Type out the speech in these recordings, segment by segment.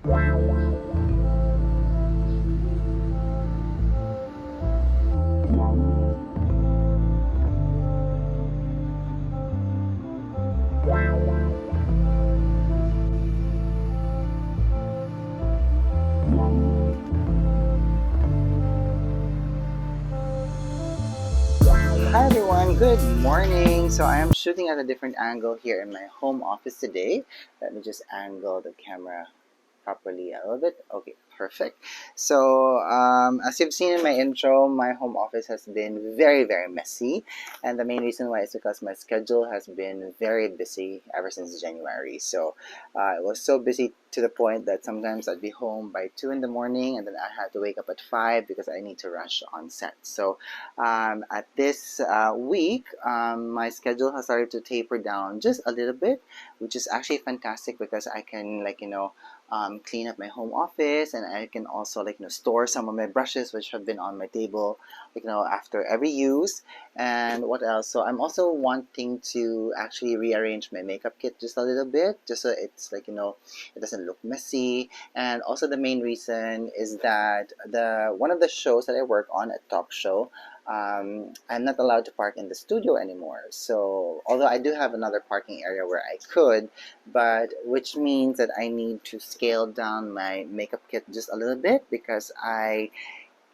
Hi everyone, good morning. So I am shooting at a different angle here in my home office today. Let me just angle the camera properly a little bit. Okay, perfect. So, as you've seen in my intro, my home office has been very messy, and the main reason why is because my schedule has been very busy ever since January. So, it was so busy to the point that sometimes I'd be home by 2 in the morning, and then I had to wake up at 5 because I need to rush on set. So, at this week, my schedule has started to taper down just a little bit, which is actually fantastic because I can, clean up my home office, and I can also store some of my brushes which have been on my table after every use. And what else, so I'm also wanting to actually rearrange my makeup kit just a little bit, just so it's it doesn't look messy. And also the main reason is that the one of the shows that I work on, a talk show, I'm not allowed to park in the studio anymore. So although I do have another parking area where I could, but which means that I need to scale down my makeup kit just a little bit because I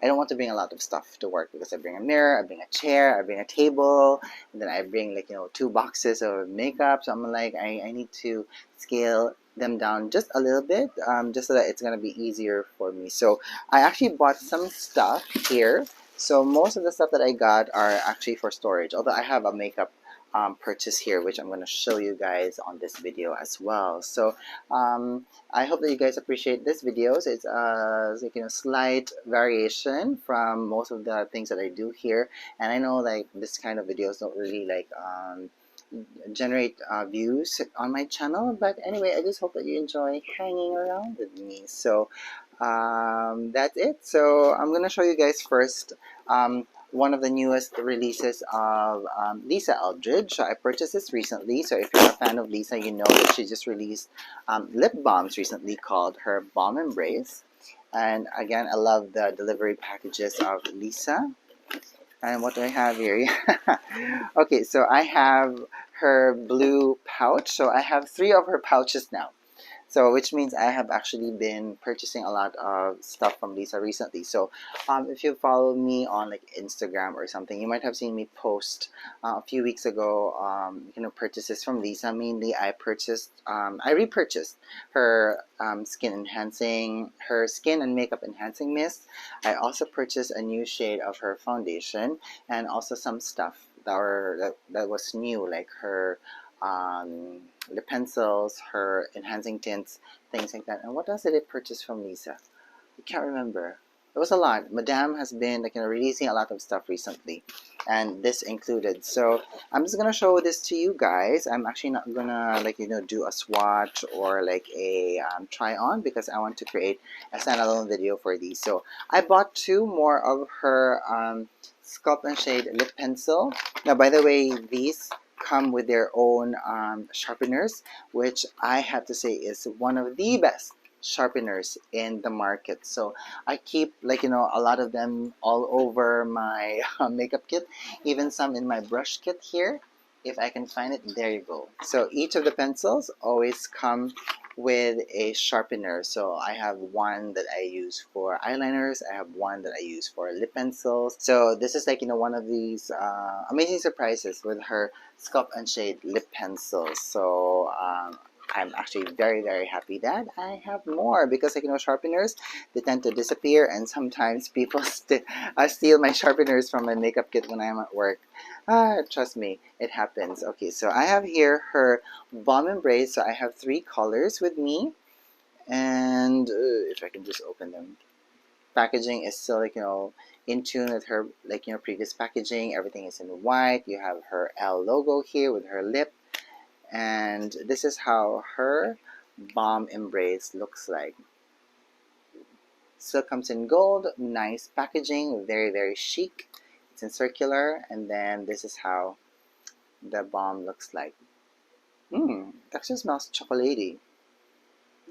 don't want to bring a lot of stuff to work, because I bring a mirror, I bring a chair, I bring a table, and then I bring 2 boxes of makeup. So I'm like, I need to scale them down just a little bit, just so that it's gonna be easier for me. So I actually bought some stuff here. So most of the stuff that I got are actually for storage, although I have a makeup purchase here, which I'm going to show you guys on this video as well. So I hope that you guys appreciate this video. So it's slight variation from most of the things that I do here, and I know this kind of videos don't really generate views on my channel, but anyway, I just hope that you enjoy hanging around with me. So that's it. So I'm gonna show you guys first one of the newest releases of Lisa Eldridge. So I purchased this recently. So if you're a fan of Lisa, you know that she just released lip balms recently called her Baume Embrace. And again, I love the delivery packages of Lisa. And what do I have here? Okay, so I have her blue pouch. So I have 3 of her pouches now. So which means I have actually been purchasing a lot of stuff from Lisa recently. So if you follow me on Instagram or something, you might have seen me post a few weeks ago purchases from Lisa. Mainly I repurchased her her skin and makeup enhancing mist. I also purchased a new shade of her foundation, and also some stuff that was new, like her the pencils, her enhancing tints, things like that. And what else did I purchase from Lisa? I can't remember. It was a lot. Madame has been releasing a lot of stuff recently, and this included. So I'm just gonna show this to you guys. I'm actually not gonna do a swatch or a try on, because I want to create a standalone video for these. So I bought 2 more of her Sculpt and Shade lip pencil. Now, by the way, these come with their own sharpeners, which I have to say is one of the best sharpeners in the market. So I keep a lot of them all over my makeup kit, even some in my brush kit here. If I can find it, there you go. So each of the pencils always come with a sharpener. So I have one that I use for eyeliners, I have one that I use for lip pencils. So this is one of these amazing surprises with her Sculpt and Shade lip pencils. So I'm actually very happy that I have more, because sharpeners, they tend to disappear, and sometimes people steal my sharpeners from my makeup kit when I'm at work. Trust me, it happens. Okay, so I have here her Baume Embrace. So I have 3 colors with me, and if I can just open them, packaging is still in tune with her previous packaging. Everything is in white. You have her L logo here with her lip, and this is how her Baume Embrace looks like. Still comes in gold, nice packaging, very chic. It's in circular, and then this is how the balm looks like. It actually smells chocolatey.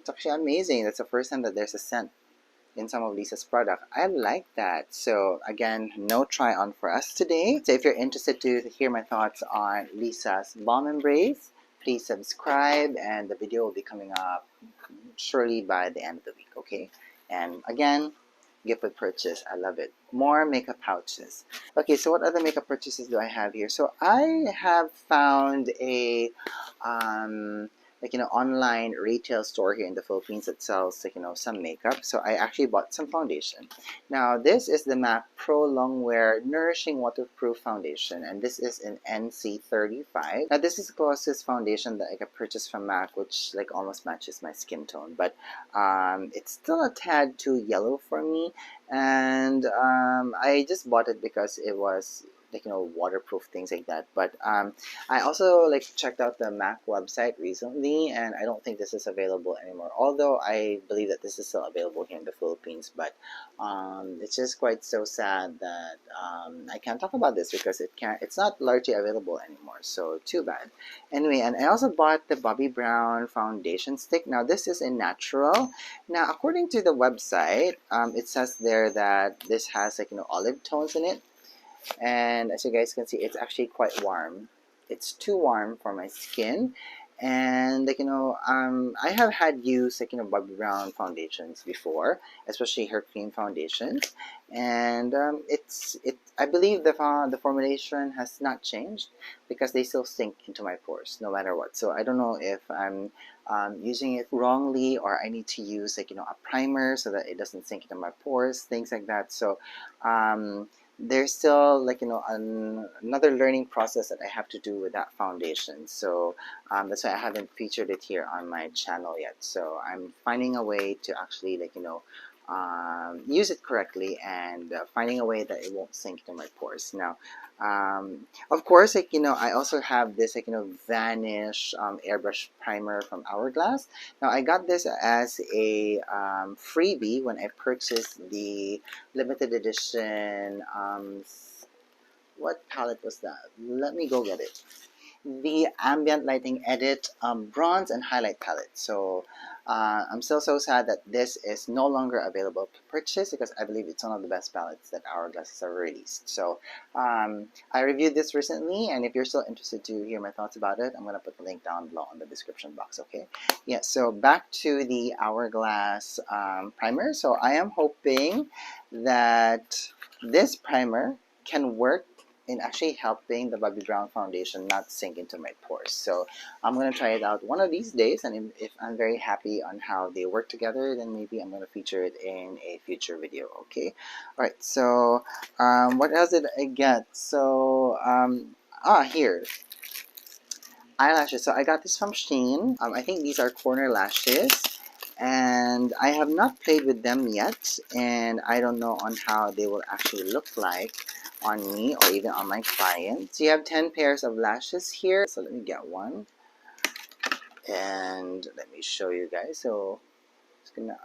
It's actually amazing. That's the first time that there's a scent in some of Lisa's product. I like that. So again, no try on for us today. So if you're interested to hear my thoughts on Lisa's Baume Embrace, please subscribe, and the video will be coming up surely by the end of the week, okay? And again, gift with purchase. I love it. More makeup pouches. Okay, so what other makeup purchases do I have here? So I have found a online retail store here in the Philippines that sells some makeup. So I actually bought some foundation. Now this is the MAC Pro Longwear Nourishing Waterproof Foundation, and this is in NC35. Now this is the closest foundation that I could purchase from MAC, which like almost matches my skin tone, but it's still a tad too yellow for me, and I just bought it because it was waterproof, things like that. But I also checked out the MAC website recently, and I don't think this is available anymore, although I believe that this is still available here in the Philippines. But it's just quite so sad that I can't talk about this because it's not largely available anymore, so too bad. Anyway, and I also bought the Bobbi Brown foundation stick. Now this is in natural. Now according to the website, it says there that this has olive tones in it, and as you guys can see, it's actually quite warm. It's too warm for my skin, and I have had used Bobbi Brown foundations before, especially her cream foundations, and I believe the formulation has not changed because they still sink into my pores no matter what. So I don't know if I'm using it wrongly, or I need to use a primer so that it doesn't sink into my pores, things like that. So there's still another learning process that I have to do with that foundation. So that's why I haven't featured it here on my channel yet. So I'm finding a way to actually use it correctly, and finding a way that it won't sink into my pores. Now of course I also have this Vanish airbrush primer from Hourglass. Now I got this as a freebie when I purchased the limited edition what palette was that? Let me go get it. The Ambient Lighting Edit Bronze and Highlight Palette. So I'm still so sad that this is no longer available to purchase, because I believe it's one of the best palettes that Hourglass has ever released. So I reviewed this recently, and if you're still interested to hear my thoughts about it, I'm going to put the link down below in the description box, okay? Yeah, so back to the Hourglass primer. So I am hoping that this primer can work in actually helping the Bobbi Brown foundation not sink into my pores. So I'm going to try it out one of these days, and if I'm very happy on how they work together, then maybe I'm going to feature it in a future video, okay? Alright, so what else did I get? So here, eyelashes. So I got this from Shein. I think these are corner lashes, and I have not played with them yet, and I don't know on how they will actually look like on me or even on my clients. So you have 10 pairs of lashes here. So let me get one, and let me show you guys. So just gonna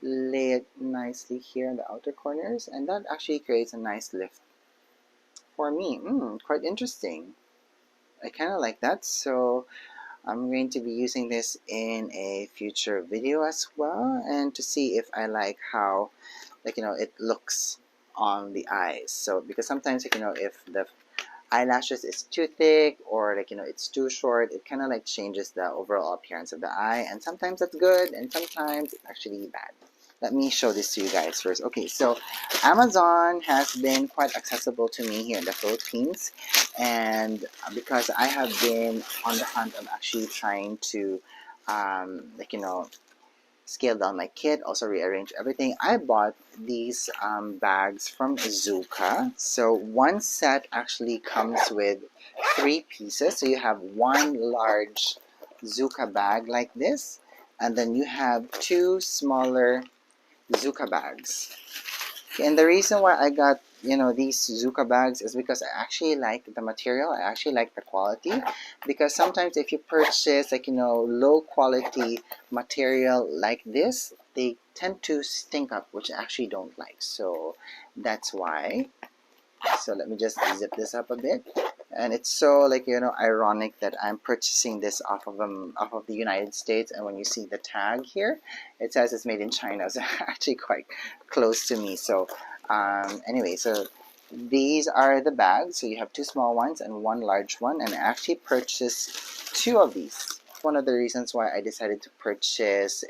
lay it nicely here in the outer corners, and that actually creates a nice lift for me. Quite interesting. I kind of like that. So I'm going to be using this in a future video as well, and to see if I like how it looks on the eyes. So because sometimes if the eyelashes is too thick, or it's too short, it kind of changes the overall appearance of the eye, and sometimes that's good and sometimes it's actually bad. Let me show this to you guys first. Okay, so Amazon has been quite accessible to me here in the Philippines, and because I have been on the hunt of actually trying to scale down my kit, also rearrange everything, I bought these bags from Zuka. So one set actually comes with 3 pieces. So you have one large Zuka bag like this, and then you have 2 smaller Zuka bags. And the reason why I got these Zuka bags is because I actually like the material. I actually like the quality, because sometimes if you purchase low quality material like this, they tend to stink up, which I actually don't like. So that's why. So let me just zip this up a bit. And it's so like ironic that I'm purchasing this off of the United States, and when you see the tag here, it says it's made in China, so actually quite close to me. So anyway, so these are the bags. So you have two small ones and one large one, and I actually purchased two of these. One of the reasons why I decided to purchase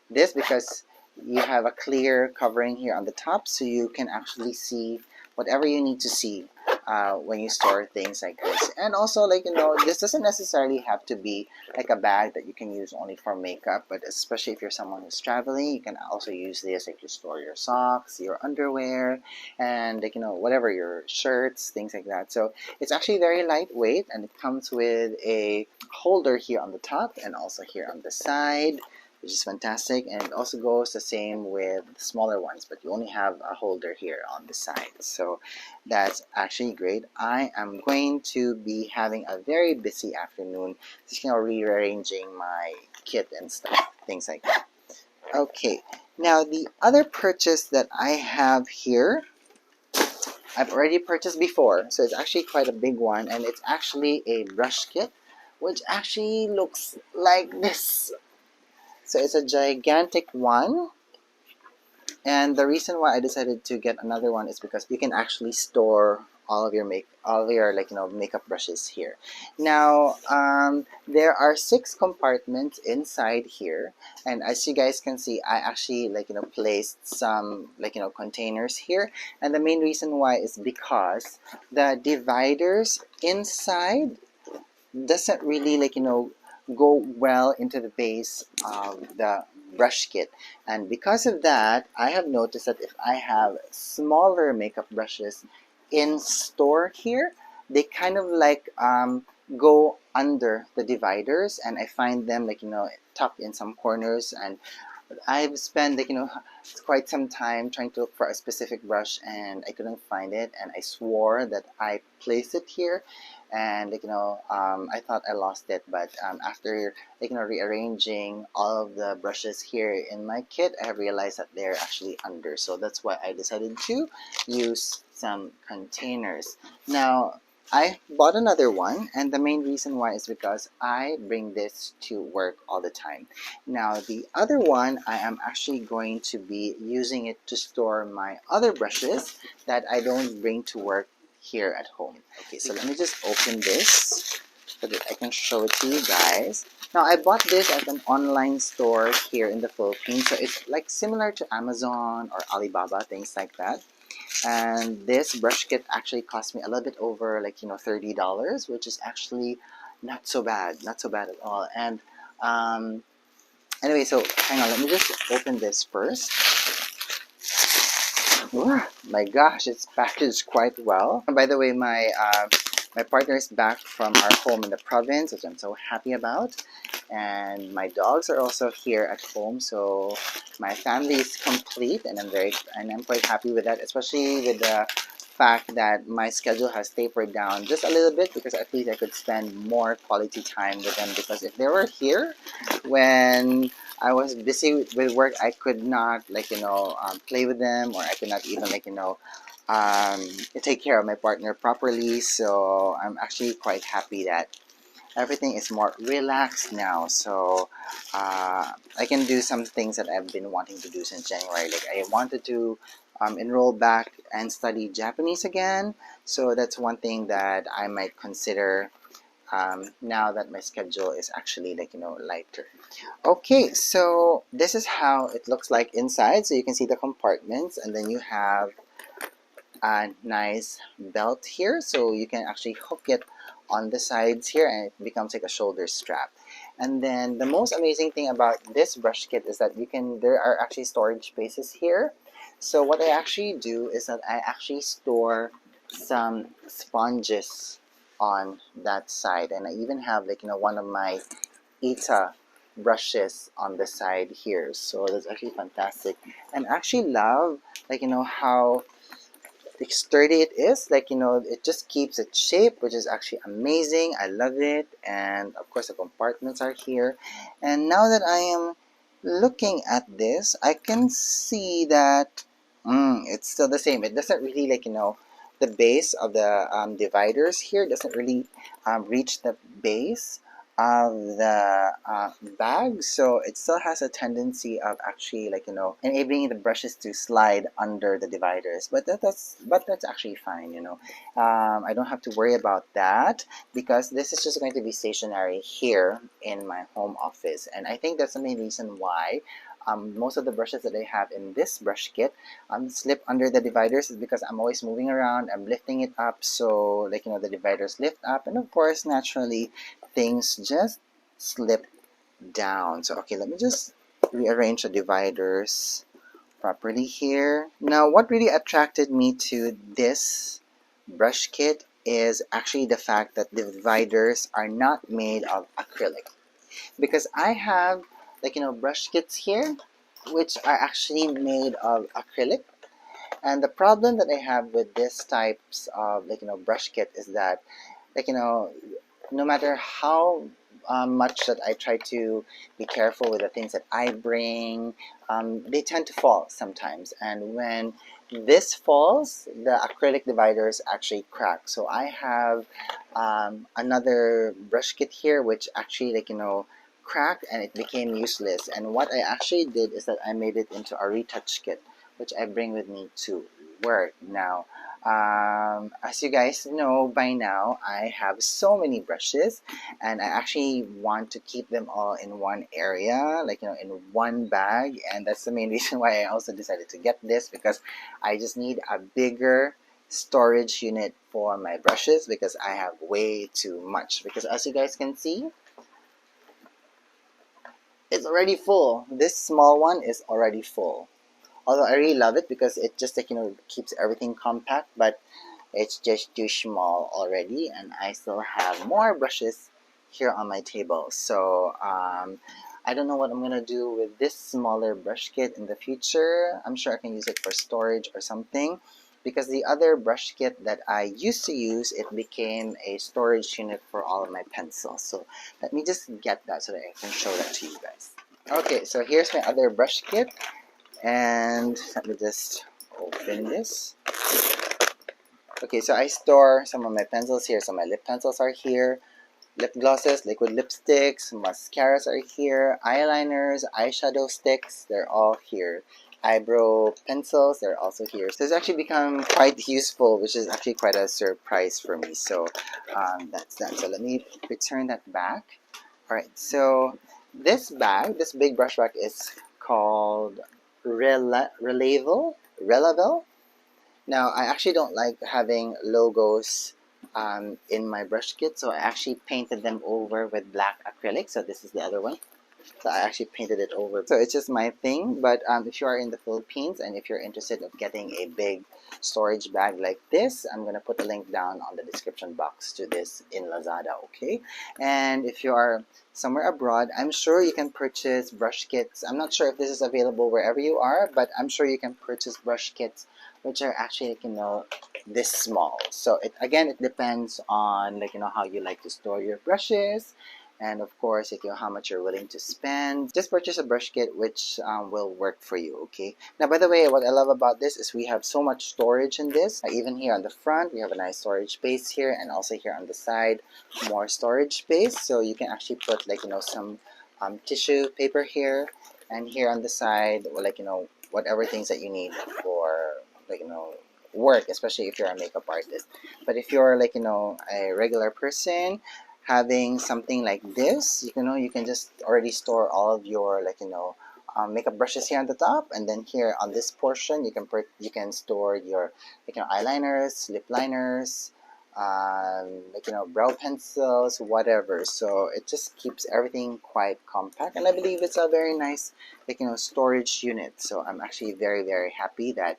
this, because you have a clear covering here on the top, so you can actually see whatever you need to see when you store things like this. And also, like this doesn't necessarily have to be like a bag that you can use only for makeup, but especially if you're someone who's traveling, you can also use this like to store your socks, your underwear, and like whatever, your shirts, things like that. So it's actually very lightweight, and it comes with a holder here on the top and also here on the side, which is fantastic. And it also goes the same with the smaller ones, but you only have a holder here on the side, so that's actually great. I am going to be having a very busy afternoon, just rearranging my kit and stuff, things like that. Okay, now the other purchase that I have here, I've already purchased before, so it's actually quite a big one, and it's actually a brush kit, which actually looks like this. So it's a gigantic one, and the reason why I decided to get another one is because you can actually store all of your makeup brushes here. Now there are 6 compartments inside here, and as you guys can see, I actually placed some containers here, and the main reason why is because the dividers inside doesn't really go well into the base of the brush kit. And because of that, I have noticed that if I have smaller makeup brushes in store here, they kind of go under the dividers, and I find them tucked in some corners. And I've spent quite some time trying to look for a specific brush, and I couldn't find it, and I swore that I placed it here, and I thought I lost it. But after rearranging all of the brushes here in my kit, I have realized that they're actually under, so that's why I decided to use some containers. Now I bought another one, and the main reason why is because I bring this to work all the time. Now the other one, I am actually going to be using it to store my other brushes that I don't bring to work here at home. Okay, so let me just open this so that I can show it to you guys. Now I bought this at an online store here in the Philippines, so it's like similar to Amazon or Alibaba, things like that. And this brush kit actually cost me a little bit over $30, which is actually not so bad, not so bad at all. And anyway, so hang on, let me just open this first. Oh my gosh, it's packaged quite well. And by the way, my partner is back from our home in the province, which I'm so happy about. And my dogs are also here at home, so my family is complete, and I'm quite happy with that, especially with the fact that my schedule has tapered down just a little bit, because at least I could spend more quality time with them. Because if they were here when I was busy with work, I could not play with them, or I could not even take care of my partner properly. So I'm actually quite happy that everything is more relaxed now. So I can do some things that I've been wanting to do since January. Like I wanted to enroll back and study Japanese again. So that's one thing that I might consider now that my schedule is actually lighter. Okay, so this is how it looks like inside. So you can see the compartments, and then you have a nice belt here, so you can actually hook it on the sides here, and it becomes like a shoulder strap. And then the most amazing thing about this brush kit is that there are actually storage spaces here. So what I actually do is that I actually store some sponges on that side, and I even have one of my Ita brushes on the side here. So that's actually fantastic, and I actually love how sturdy it is. It just keeps its shape, which is actually amazing. I love it. And of course the compartments are here. And now that I am looking at this, I can see that it's still the same. It doesn't really the base of the dividers here doesn't really reach the base of the bag, so it still has a tendency of actually, like, you know, enabling the brushes to slide under the dividers, but that's actually fine, you know. I don't have to worry about that because this is just going to be stationary here in my home office, and I think that's the main reason why most of the brushes that I have in this brush kit slip under the dividers is because I'm always moving around, I'm lifting it up, so, like, you know, the dividers lift up, and of course naturally things just slip down. So okay, let me just rearrange the dividers properly here. Now what really attracted me to this brush kit is actually the fact that the dividers are not made of acrylic, because I have, like, you know, brush kits here which are actually made of acrylic, and the problem that I have with this types of, like, you know, brush kit is that, like, you know, no matter how much that I try to be careful with the things that I bring, they tend to fall sometimes. And when this falls, the acrylic dividers actually crack. So I have another brush kit here which actually, like, you know, cracked and it became useless. And what I actually did is that I made it into a retouch kit, which I bring with me to work now. As you guys know by now, I have so many brushes, and I actually want to keep them all in one area, like, you know, in one bag, and that's the main reason why I also decided to get this, because I just need a bigger storage unit for my brushes because I have way too much. Because as you guys can see, it's already full. This small one is already full. Although I really love it because it just, like, you know, keeps everything compact, but it's just too small already, and I still have more brushes here on my table. So I don't know what I'm gonna do with this smaller brush kit in the future. I'm sure I can use it for storage or something, because the other brush kit that I used to use, it became a storage unit for all of my pencils. So let me just get that so that I can show that to you guys. Okay, so here's my other brush kit, and let me just open this. Okay, so I store some of my pencils here. So my lip pencils are here, lip glosses, liquid lipsticks, mascaras are here, eyeliners, eyeshadow sticks, they're all here. Eyebrow pencils, they're also here. So it's actually become quite useful, which is actually quite a surprise for me. So that's that. So let me return that back. Alright, so this bag, this big brush bag is called Relavel. Now, I actually don't like having logos in my brush kit, so I actually painted them over with black acrylic. So this is the other one. So I actually painted it over. So it's just my thing, but if you are in the Philippines and if you're interested of getting a big storage bag like this, I'm going to put a link down on the description box to this in Lazada, okay? And if you are somewhere abroad, I'm sure you can purchase brush kits. I'm not sure if this is available wherever you are, but I'm sure you can purchase brush kits which are actually, like, you know, this small. So it, again, it depends on, like, you know, how you like to store your brushes, and of course, like, you know, how much you're willing to spend. Just purchase a brush kit which will work for you, okay? Now, by the way, what I love about this is we have so much storage in this. Even here on the front, we have a nice storage space here, and also here on the side, more storage space. So you can actually put, like, you know, some tissue paper here, and here on the side, or, like, you know, whatever things that you need for, like, you know, work, especially if you're a makeup artist. But if you're, like, you know, a regular person, having something like this, you know, you can just already store all of your, like, you know, makeup brushes here on the top, and then here on this portion you can store your, like, you know, eyeliners, lip liners, like, you know, brow pencils, whatever. So it just keeps everything quite compact, and I believe it's a very nice, like, you know, storage unit. So I'm actually very, very happy that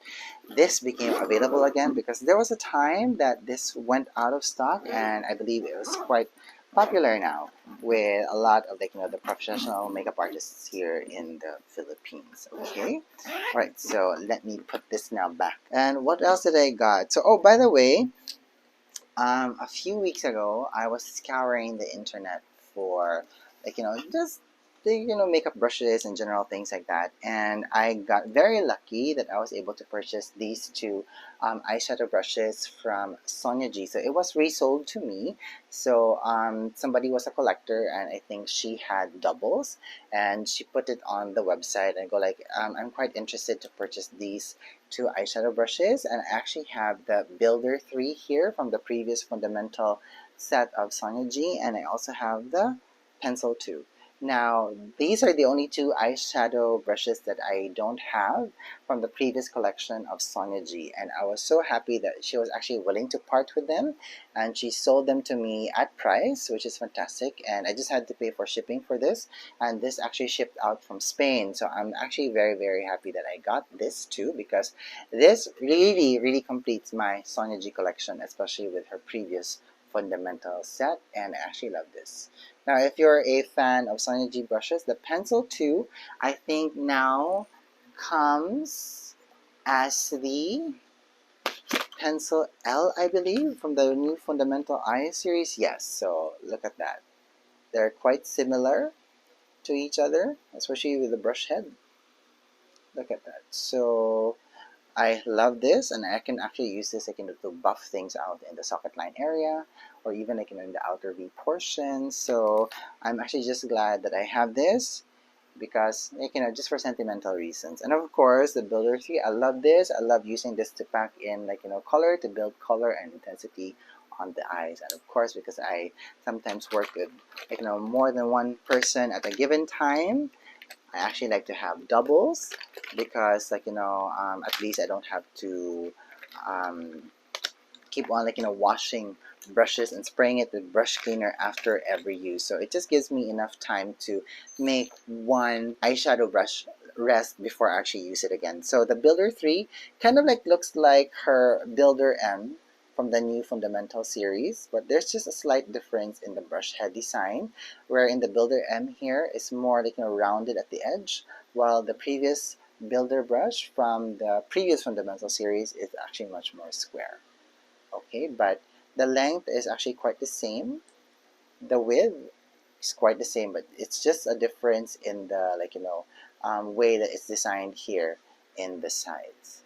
this became available again, because there was a time that this went out of stock, and I believe it was quite popular now with a lot of, like, you know, the professional makeup artists here in the Philippines. Okay, all right, so let me put this now back. And what else did I got? So, oh, by the way, a few weeks ago I was scouring the internet for, like, you know, just the makeup brushes and general things like that. And I got very lucky that I was able to purchase these two eyeshadow brushes from Sonia G. So it was resold to me. So somebody was a collector, and I think she had doubles, and she put it on the website and go like, I'm quite interested to purchase these two eyeshadow brushes. And I actually have the Builder 3 here from the previous fundamental set of Sonia G, and I also have the Pencil 2. Now, these are the only two eyeshadow brushes that I don't have from the previous collection of Sonia G, and I was so happy that she was actually willing to part with them, and she sold them to me at price, which is fantastic, and I just had to pay for shipping for this, and this actually shipped out from Spain, so I'm actually very, very happy that I got this too, because this really, really completes my Sonia G collection, especially with her previous fundamental set, and I actually love this. Now, if you're a fan of Sonia G brushes, the Pencil 2, I think now comes as the Pencil L, I believe, from the new Fundamental Eye series. Yes, so look at that. They're quite similar to each other, especially with the brush head. Look at that. So I love this, and I can actually use this to buff things out in the socket line area, or even in the outer V portion. So I'm actually just glad that I have this, because just for sentimental reasons. And of course, the Builder 3, I love this. I love using this to pack in color, to build color and intensity on the eyes. And of course, because I sometimes work with more than one person at a given time, I actually like to have doubles, because at least I don't have to keep on washing brushes and spraying it with brush cleaner after every use. So it just gives me enough time to make one eyeshadow brush rest before I actually use it again. So the Builder 3 kind of looks like her Builder M from the new Fundamental series, but there's just a slight difference in the brush head design, where in the Builder M here is more rounded at the edge, while the previous Builder brush from the previous Fundamental series is actually much more square. Okay, but the length is actually quite the same. The width is quite the same, but it's just a difference in the way that it's designed here in the sides.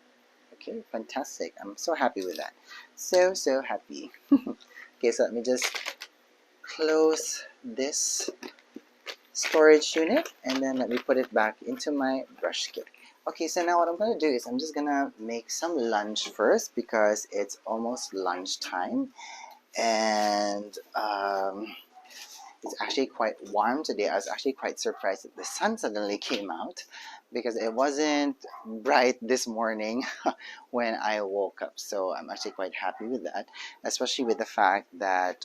Okay, fantastic. I'm so happy with that. So happy. Okay, so let me just close this storage unit, and then let me put it back into my brush kit. Okay, so now what I'm going to do is I'm just going to make some lunch first, because it's almost lunchtime, and it's actually quite warm today. I was actually quite surprised that the sun suddenly came out, because it wasn't bright this morning when I woke up. So I'm actually quite happy with that, especially with the fact that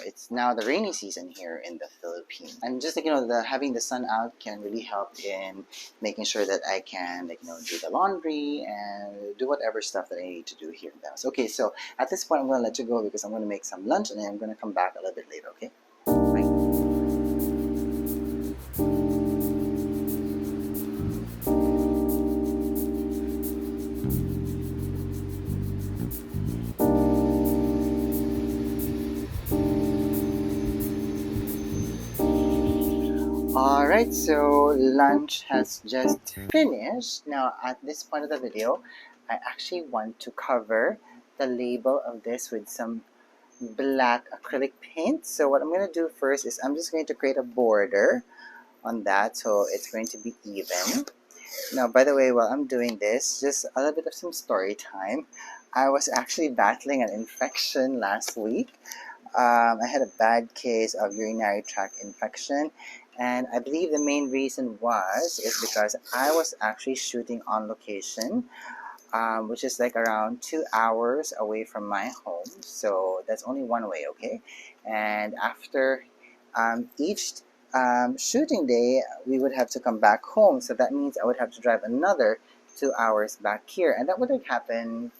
it's now the rainy season here in the Philippines, and just having the sun out can really help in making sure that I can do the laundry and do whatever stuff that I need to do here in the house. Okay, so at this point I'm going to let you go, because I'm going to make some lunch, and then I'm going to come back a little bit later. Okay. Bye. Alright, so lunch has just finished. Now at this point of the video, I actually want to cover the label of this with some black acrylic paint. So what I'm going to do first is I'm just going to create a border on that, so it's going to be even. Now, by the way, while I'm doing this, just a little bit of some story time. I was actually battling an infection last week. I had a bad case of urinary tract infection, and I believe the main reason is because I was actually shooting on location, which is around 2 hours away from my home. So that's only one way, okay? And after each shooting day, we would have to come back home. So that means I would have to drive another 2 hours back here, and that would have happened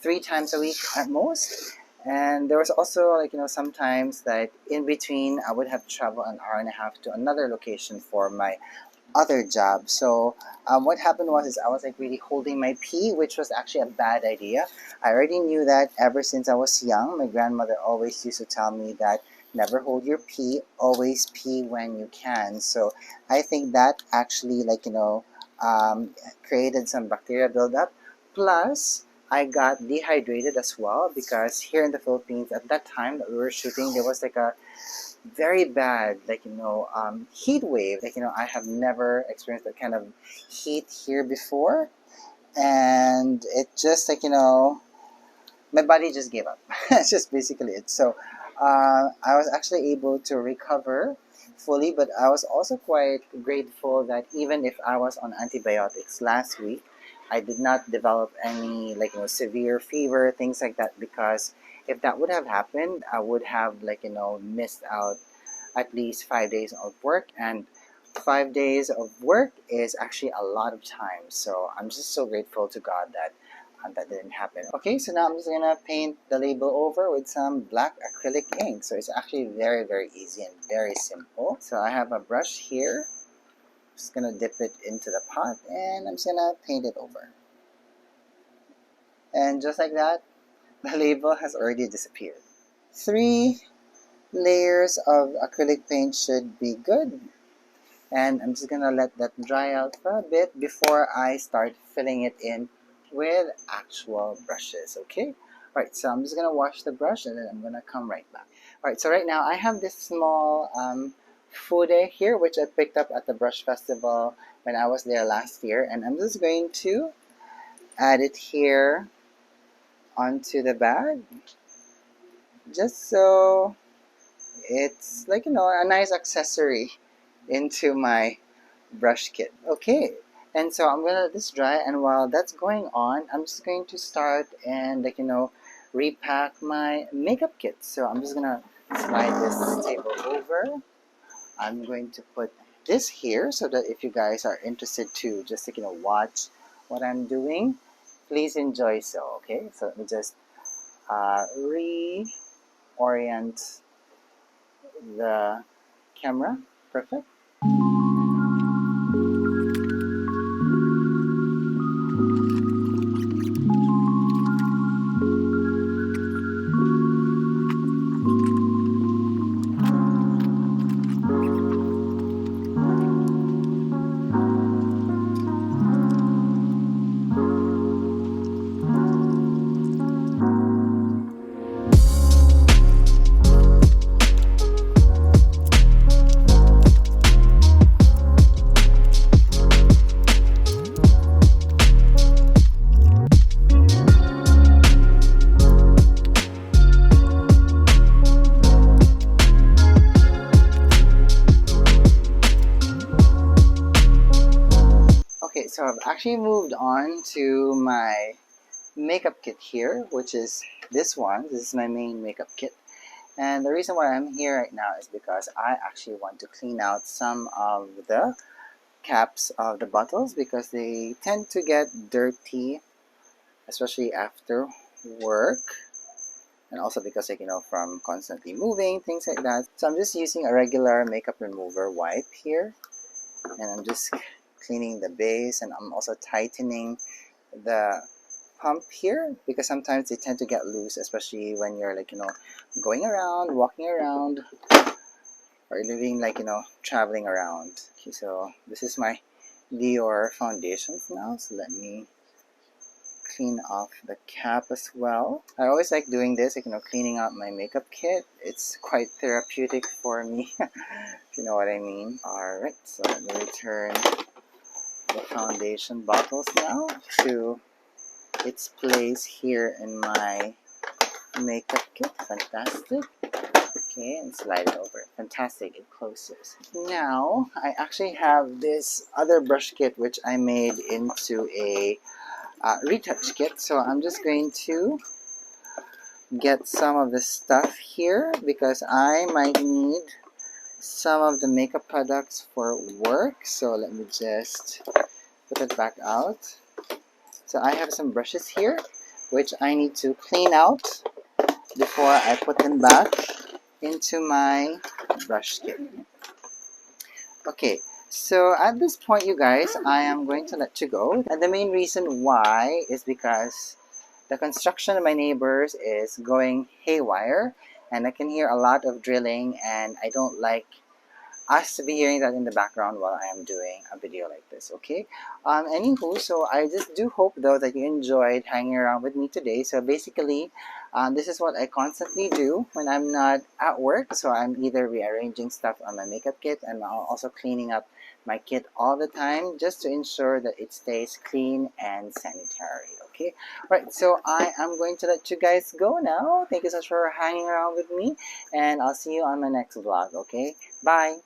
3 times a week at most. And there was also sometimes that in between I would have to travel an hour and a half to another location for my other job. So what happened is I was really holding my pee, which was actually a bad idea. I already knew that ever since I was young. My grandmother always used to tell me that never hold your pee, always pee when you can. So I think that actually, like, created some bacteria buildup. Plus, I got dehydrated as well because here in the Philippines at that time that we were shooting, there was like a very bad, heat wave. I have never experienced that kind of heat here before, and it just my body just gave up. It's just basically it. So I was actually able to recover fully, but I was also quite grateful that even if I was on antibiotics last week, I did not develop any severe fever, things like that, because if that would have happened, I would have missed out at least 5 days of work, and 5 days of work is actually a lot of time. So I'm just so grateful to God that that didn't happen. Okay, so now I'm just gonna paint the label over with some black acrylic ink. So it's actually very, very easy and very simple. So I have a brush here. Just gonna dip it into the pot and I'm just gonna paint it over. And just like that, the label has already disappeared. 3 layers of acrylic paint should be good. And I'm just gonna let that dry out for a bit before I start filling it in with actual brushes. Okay, all right, so I'm just gonna wash the brush and then I'm gonna come right back. All right, so right now I have this small Fude here, which I picked up at the brush festival when I was there last year, and I'm just going to add it here onto the bag, just so it's a nice accessory into my brush kit. Okay, and so I'm gonna let this dry, and while that's going on, I'm just going to start and repack my makeup kit. So I'm just gonna slide this table over. I'm going to put this here so that if you guys are interested to just watch what I'm doing, please enjoy. So okay, so let me just reorient the camera. Perfect. Okay, so I've actually moved on to my makeup kit here, which is this one. This is my main makeup kit. And the reason why I'm here right now is because I actually want to clean out some of the caps of the bottles because they tend to get dirty, especially after work. And also because from constantly moving, things like that. So I'm just using a regular makeup remover wipe here. And I'm just cleaning the base, and I'm also tightening the pump here because sometimes they tend to get loose, especially when you're going around, walking around, or living traveling around. Okay, so this is my Dior foundations now, so let me clean off the cap as well. I always like doing this, cleaning out my makeup kit. It's quite therapeutic for me, if you know what I mean. Alright, so let me return the foundation bottles now to its place here in my makeup kit. Fantastic. Okay, and slide it over. Fantastic, it closes. Now, I actually have this other brush kit which I made into a retouch kit. So I'm just going to get some of the stuff here because I might need some of the makeup products for work. So let me just put it back out. So I have some brushes here which I need to clean out before I put them back into my brush kit. Okay, so at this point, you guys, I am going to let you go. And the main reason why is because the construction of my neighbors is going haywire, and I can hear a lot of drilling, and I don't like us to be hearing that in the background while I am doing a video like this, okay? Anywho, so I just do hope though that you enjoyed hanging around with me today. So basically, this is what I constantly do when I'm not at work. So I'm either rearranging stuff on my makeup kit, and I'm also cleaning up my kit all the time just to ensure that it stays clean and sanitary, okay? Right, so I am going to let you guys go now. Thank you so much for hanging around with me, and I'll see you on my next vlog, okay? Bye!